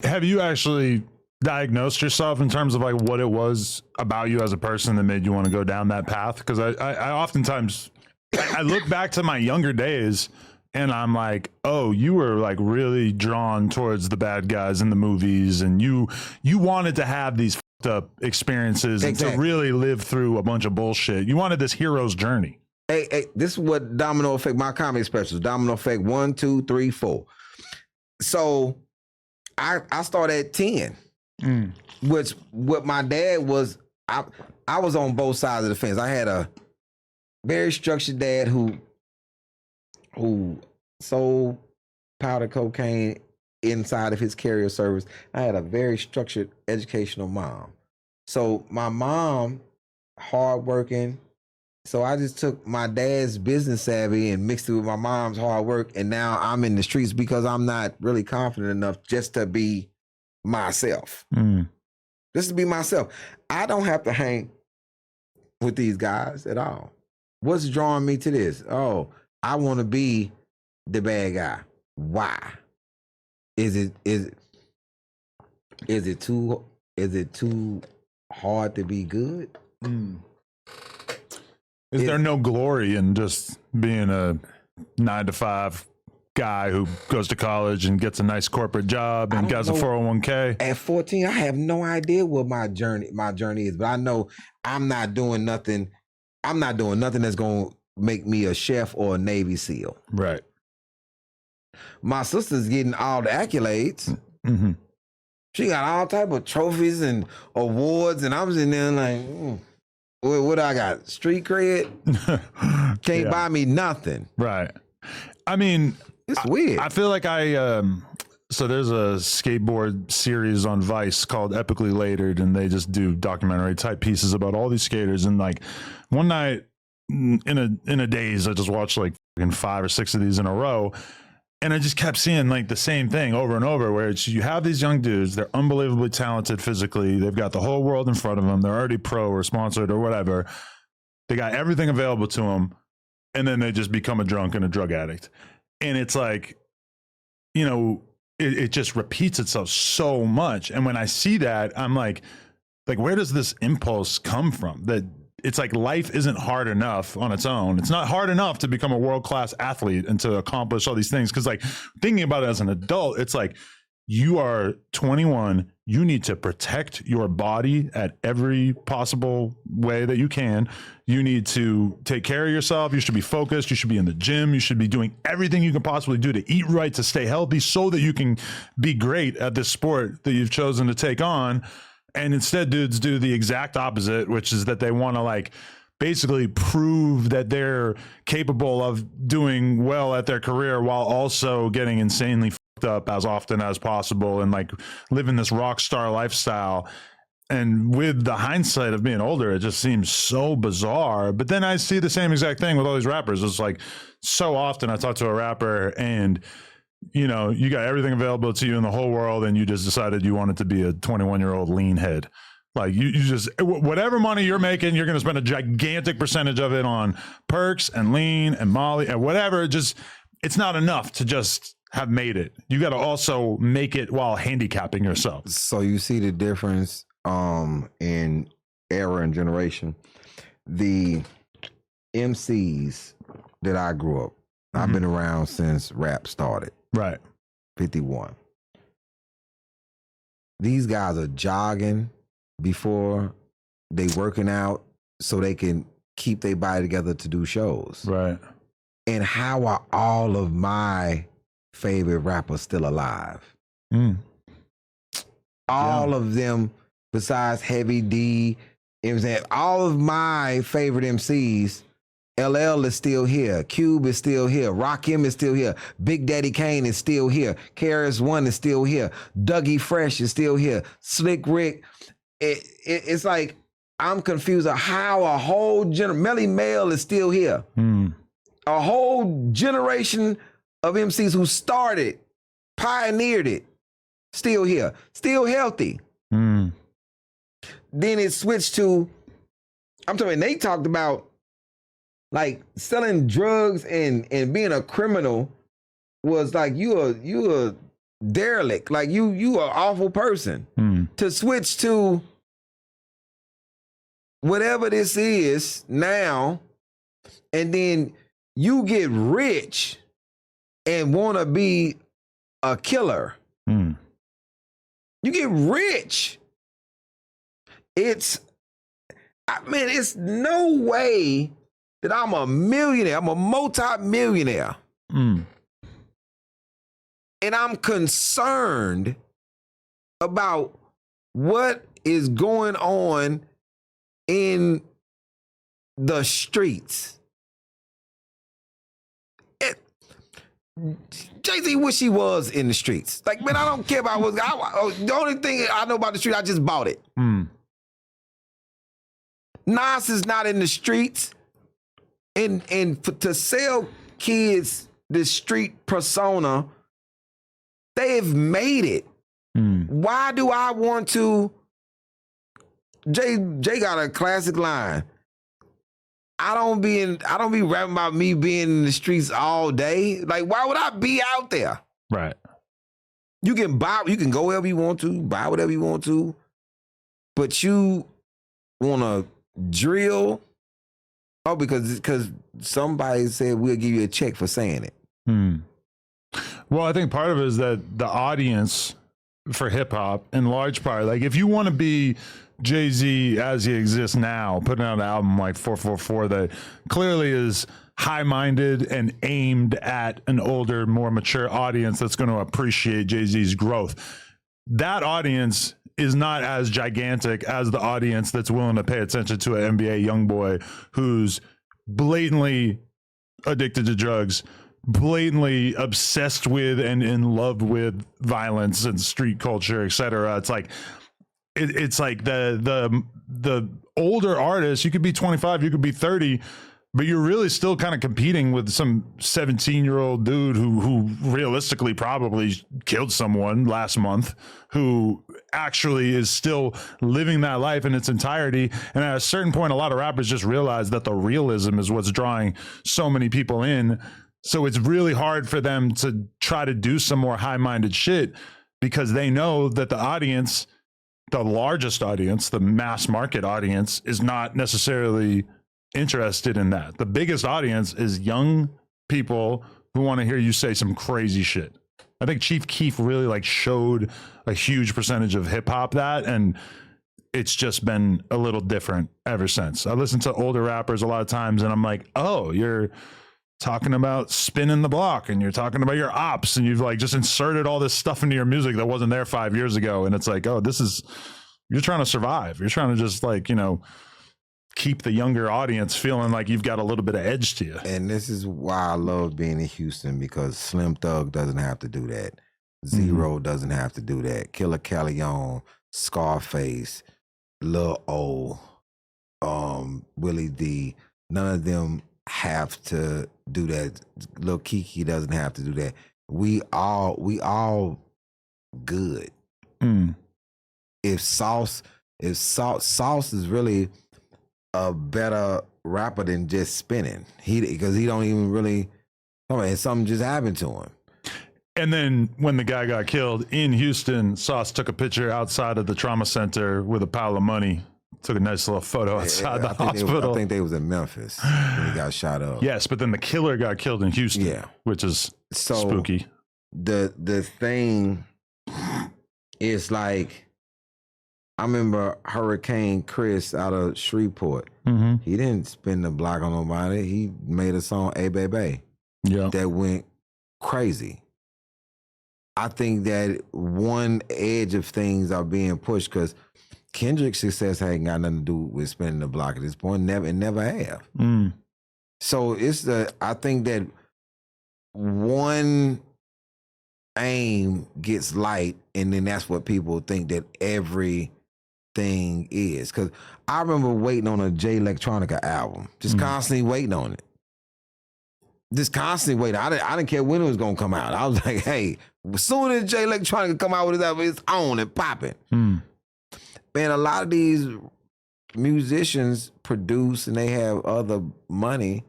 Have you actually diagnosed yourself in terms of like what it was about you as a person that made you want to go down that path? Because I oftentimes I look back to my younger days and I'm like, oh, you were like really drawn towards the bad guys in the movies, and you wanted to have these fucked up experiences and to really live through a bunch of bullshit. You wanted this hero's journey. Hey, this is what Domino Effect, my comedy specials, Domino Effect 1, 2, 3, 4. So I started at 10, which what my dad was, I was on both sides of the fence. I had a very structured dad who sold powder cocaine inside of his carrier service. I had a very structured educational mom. So my mom, hardworking. So I just took my dad's business savvy and mixed it with my mom's hard work. And now I'm in the streets because I'm not really confident enough just to be myself. Just to be myself. I don't have to hang with these guys at all. What's drawing me to this? Oh, I want to be the bad guy. Why? Is it too hard to be good? Is there no glory in just being a 9-to-5 guy who goes to college and gets a nice corporate job and gets a 401k? At 14, I have no idea what my journey is, but I know I'm not doing nothing that's going to make me a chef or a Navy SEAL. Right. My sister's getting all the accolades. Mm-hmm. She got all type of trophies and awards, and I'm sitting there like, what I got? Street cred? Can't buy me nothing. Right. I mean, it's weird. I feel like so there's a skateboard series on Vice called Epically Latered, and they just do documentary type pieces about all these skaters. And like one night in a daze, I just watched like 5 or 6 of these in a row. And I just kept seeing like the same thing over and over, where it's, you have these young dudes, they're unbelievably talented physically. They've got the whole world in front of them. They're already pro or sponsored or whatever. They got everything available to them. And then they just become a drunk and a drug addict. And it's like, you know, it just repeats itself so much. And when I see that, I'm like, where does this impulse come from? That it's like life isn't hard enough on its own. It's not hard enough to become a world-class athlete and to accomplish all these things. Because like thinking about it as an adult, it's like you are 21. You need to protect your body at every possible way that you can. You need to take care of yourself. You should be focused. You should be in the gym. You should be doing everything you can possibly do to eat right, to stay healthy, so that you can be great at this sport that you've chosen to take on. And instead, dudes do the exact opposite, which is that they want to like basically prove that they're capable of doing well at their career while also getting insanely fucked up as often as possible and like living this rock star lifestyle. And with the hindsight of being older, it just seems so bizarre. But then I see the same exact thing with all these rappers. It's like so often I talk to a rapper and, you know, you got everything available to you in the whole world, and you just decided you wanted to be a 21-year-old lean head. Like you just, whatever money you're making, you're going to spend a gigantic percentage of it on perks and lean and Molly and whatever. Just, it's not enough to just have made it. You got to also make it while handicapping yourself. So you see the difference in era and generation. The MCs that I grew up, I've been around since rap started. Right. 51. These guys are jogging before they working out so they can keep their body together to do shows. Right. And how are all of my favorite rappers still alive? All of them, besides Heavy D, you know what I'm saying? All of my favorite MCs, LL is still here. Cube is still here. Rakim is still here. Big Daddy Kane is still here. KRS One is still here. Dougie Fresh is still here. Slick Rick. It's like I'm confused of how a whole Melly Mel is still here. A whole generation of MCs who started, pioneered it, still here, still healthy. Then it switched to, I'm talking, they talked about like selling drugs and being a criminal was like you a derelict. Like you are an awful person. To switch to whatever this is now, and then you get rich and want to be a killer. You get rich. It's no way that I'm a millionaire. I'm a multi-millionaire. And I'm concerned about what is going on in the streets. Jay-Z wish he was in the streets. Like, man, I don't care about what. The only thing I know about the street, I just bought it. Nas is not in the streets, and to sell kids the street persona, they've made it. Why do I want to? Jay got a classic line. I don't be rapping about me being in the streets all day. Like, why would I be out there? Right. You can go wherever you want to, buy whatever you want to, but you want to drill? Oh, because somebody said we'll give you a check for saying it. Well, I think part of it is that the audience for hip hop, in large part, like if you want to be Jay-Z as he exists now, putting out an album like 444 that clearly is high-minded and aimed at an older, more mature audience that's going to appreciate Jay-Z's growth. That audience is not as gigantic as the audience that's willing to pay attention to an NBA YoungBoy who's blatantly addicted to drugs, blatantly obsessed with and in love with violence and street culture, etc. It's like it's like the older artists. You could be 25, you could be 30, but you're really still kind of competing with some 17-year-old dude who realistically probably killed someone last month, who actually is still living that life in its entirety. And at a certain point, a lot of rappers just realize that the realism is what's drawing so many people in. So it's really hard for them to try to do some more high-minded shit because they know that the audience, the largest audience, the mass market audience, is not necessarily interested in that. The biggest audience is young people who want to hear you say some crazy shit. I think Chief Keef really like showed a huge percentage of hip hop that, and it's just been a little different ever since. I listen to older rappers a lot of times and I'm like, oh, you're talking about spinning the block and you're talking about your ops and you've like just inserted all this stuff into your music that wasn't there 5 years ago. And it's like, oh, you're trying to survive. You're trying to just like, keep the younger audience feeling like you've got a little bit of edge to you. And this is why I love being in Houston, because Slim Thug doesn't have to do that. Zero doesn't have to do that. Killer Callion, Scarface, Lil O, Willie D, none of them have to do that. Lil Kiki doesn't have to do that. We all good. If Sauce is really a better rapper than just spinning. Because he don't even really, something just happened to him. And then when the guy got killed in Houston, Sauce took a picture outside of the trauma center with a pile of money. Took a nice little photo outside the hospital. I think they was in Memphis when he got shot up. Yes, but then the killer got killed in Houston, which is spooky. The thing is like, I remember Hurricane Chris out of Shreveport. He didn't spin the block on nobody. He made a song, "Hey Baby," that went crazy. I think that one edge of things are being pushed because Kendrick's success ain't got nothing to do with spinning the block at this point. Never have. So I think that one aim gets light, and then that's what people think that everything is. Because I remember waiting on a Jay Electronica album, just constantly waiting on it. Just constantly waiting. I didn't care when it was gonna come out. I was like, hey, as soon as Jay Electronica come out with his album, it's on and popping. Man, a lot of these musicians produce and they have other money,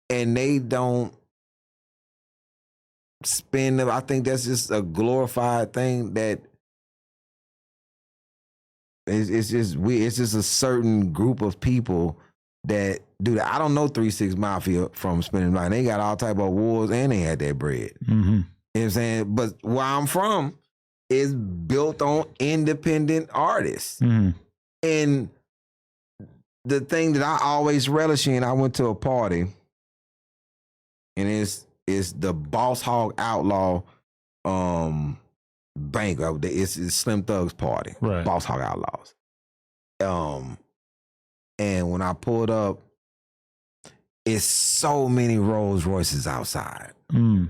and they don't spend. I think that's just a glorified thing that it's just a certain group of people that do that. I don't know 3-6 Mafia from spending money. They got all type of awards and they had that bread. Mm-hmm. You know what I'm saying? But where I'm from is built on independent artists. Mm-hmm. And the thing that I always relish in, I went to a party and it's the Boss Hog Outlaw bank. It's Slim Thug's party. Right. Boss Hog Outlaws. And when I pulled up, it's so many Rolls Royces outside. Mm.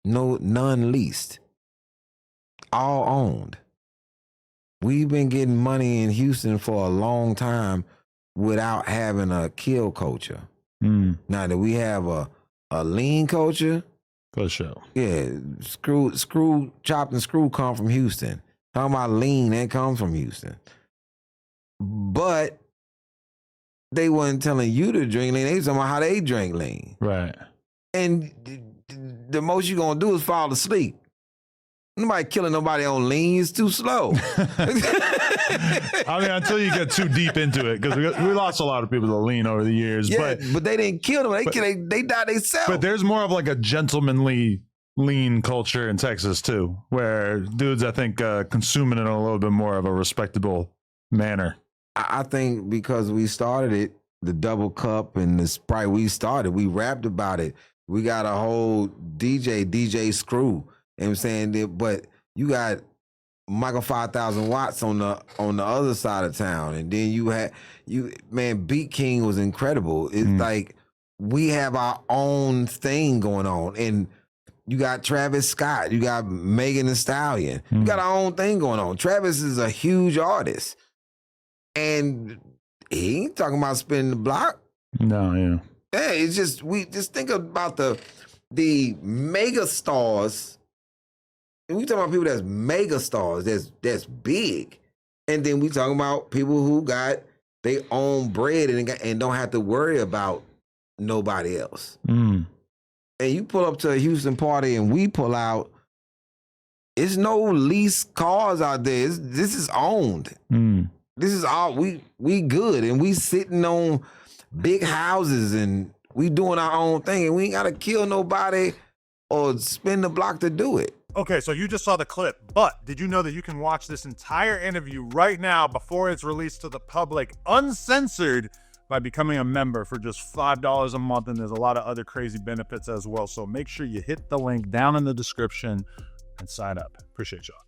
None leased. All owned. We've been getting money in Houston for a long time without having a kill culture. Mm. Now that we have a lean culture, For sure. yeah, screw, chopped and screw come from Houston. Talking about lean, that comes from Houston. But they wasn't telling you to drink lean. They was talking about how they drink lean. Right. And the most you're going to do is fall asleep. Nobody killing nobody on lean. It's too slow. I mean, until you get too deep into it, because we lost a lot of people to lean over the years. Yeah, but they didn't kill them. They died themselves. But there's more of like a gentlemanly lean culture in Texas too, where dudes, I think, consuming it in a little bit more of a respectable manner. I think because we started it, the double cup and the Sprite, we rapped about it. We got a whole DJ Screw. You know what I'm saying? But you got Michael 5,000 watts on the other side of town. And then Beat King was incredible. It's like we have our own thing going on. And you got Travis Scott, you got Megan Thee Stallion. You got our own thing going on. Travis is a huge artist. And he ain't talking about spinning the block. No, yeah. Yeah, it's just, we just think about the mega stars. And we talking about people that's mega stars, that's big. And then we talking about people who got their own bread and don't have to worry about nobody else. Mm. And you pull up to a Houston party and we pull out, it's no lease cars out there. This is owned. Mm. This is all, we good. And we sitting on big houses and we doing our own thing. And we ain't got to kill nobody or spin the block to do it. Okay, so you just saw the clip, but did you know that you can watch this entire interview right now before it's released to the public, uncensored, by becoming a member for just $5 a month, and there's a lot of other crazy benefits as well. So make sure you hit the link down in the description and sign up. Appreciate y'all.